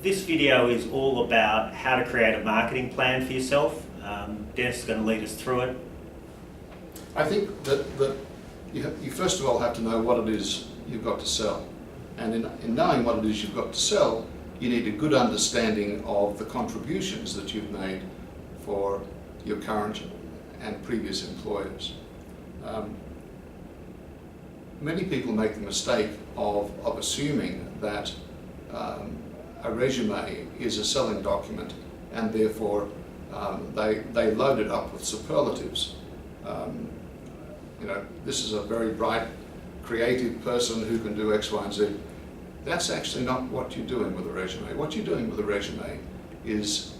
this video is all about how to create a marketing plan for yourself. Dennis is going to lead us through it. I think that you first of all have to know what it is you've got to sell. And in knowing what it is you've got to sell, you need a good understanding of the contributions that you've made for your current and previous employers. Many people make the mistake of assuming that a resume is a selling document, and therefore they load it up with superlatives. This is a very bright, creative person who can do X, Y, and Z. That's actually not what you're doing with a resume. What you're doing with a resume is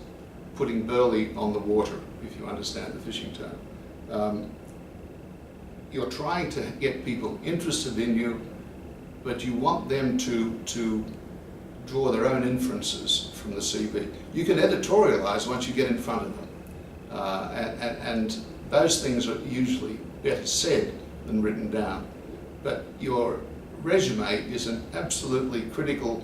putting burley on the water, if you understand the fishing term. You're trying to get people interested in you, but you want them to draw their own inferences from the CV. You can editorialize once you get in front of them. And those things are usually better said than written down. But your resume is an absolutely critical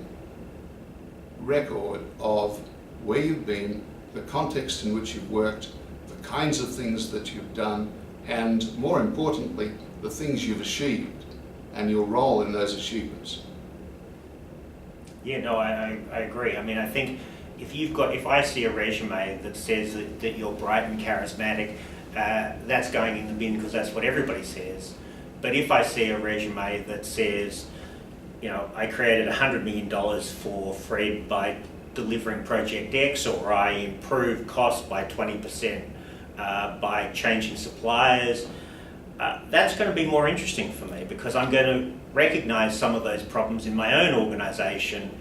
record of where you've been, the context in which you've worked, the kinds of things that you've done, and more importantly, the things you've achieved and your role in those achievements. Yeah, no, I agree. I mean, I think if I see a resume that says that you're bright and charismatic, that's going in the bin because that's what everybody says. But if I see a resume that says, I created $100 million for Fred by delivering Project X, or I improved costs by 20% by changing suppliers, that's going to be more interesting for me because I'm going to recognise some of those problems in my own organisation,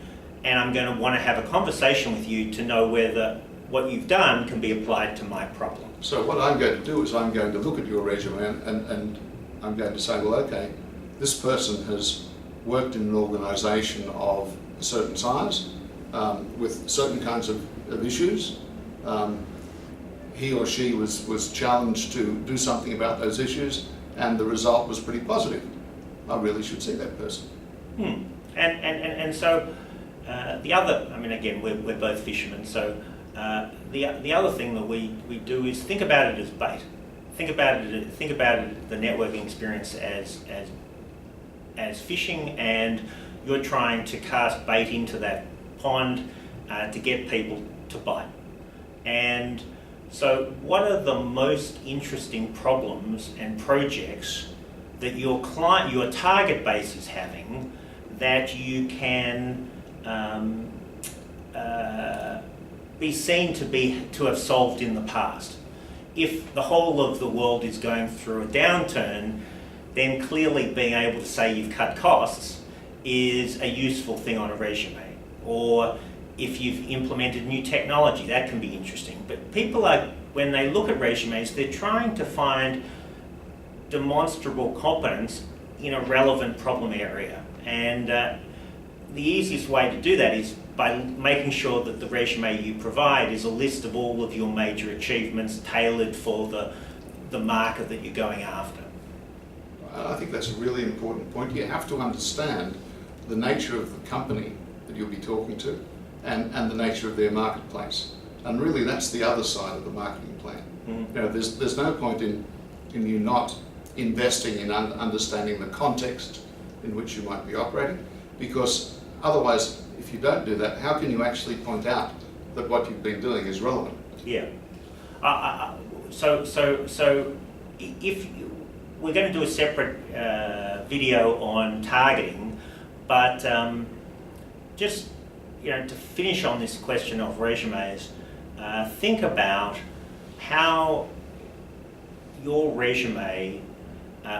and I'm going to want to have a conversation with you to know whether what you've done can be applied to my problem. So what I'm going to do is I'm going to look at your resume and I'm going to say, well, okay, this person has worked in an organisation of a certain size with certain kinds of issues. He or she was challenged to do something about those issues, and the result was pretty positive. I really should see that person. And so the other, I mean, again, we're both fishermen, so the other thing that we do is think about it as bait. Think about it, the networking experience as fishing, and you're trying to cast bait into that pond to get people to bite. And so what are the most interesting problems and projects that your target base is having that you can be seen to have solved in the past? If the whole of the world is going through a downturn, then clearly being able to say you've cut costs is a useful thing on a resume. Or if you've implemented new technology, that can be interesting. But people when they look at resumes, they're trying to find demonstrable competence in a relevant problem area. And the easiest way to do that is by making sure that the resume you provide is a list of all of your major achievements tailored for the market that you're going after. I think that's a really important point. You have to understand the nature of the company that you'll be talking to and the nature of their marketplace. And really that's the other side of the marketing plan. There's no point in you not investing in understanding the context in which you might be operating, because otherwise, if you don't do that, how can you actually point out that what you've been doing is relevant? Yeah. So if we're going to do a separate video on targeting, but just to finish on this question of resumes, think about how your resume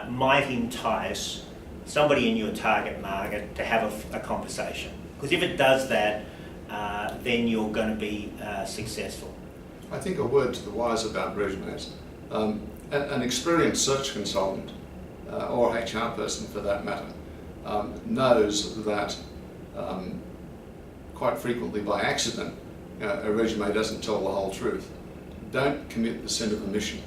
might entice somebody in your target market to have a conversation. Because if it does that, then you're going to be successful. I think a word to the wise about resumes. An experienced search consultant, or HR person for that matter, knows that quite frequently by accident, a resume doesn't tell the whole truth. Don't commit the sin of omission.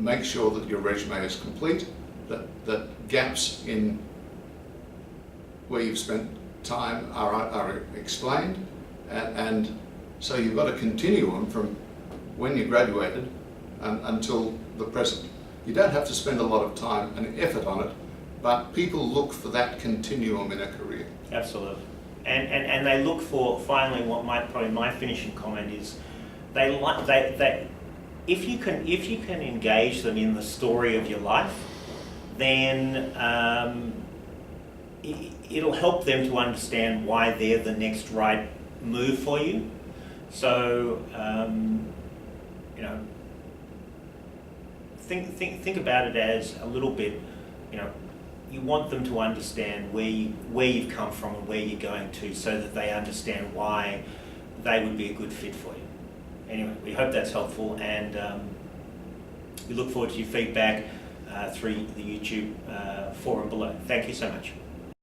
Make sure that your resume is complete, that gaps in where you've spent time are explained, And so you've got a continuum from when you graduated until the present. You don't have to spend a lot of time and effort on it, but people look for that continuum in a career. Absolutely. And they look for, finally, what probably my finishing comment is, if you can engage them in the story of your life, then it'll help them to understand why they're the next right move for you. So you know, think about it as a little bit, you know, you want them to understand where you've come from and where you're going to, so that they understand why they would be a good fit for you. Anyway, we hope that's helpful, and we look forward to your feedback through the YouTube forum below. Thank you so much.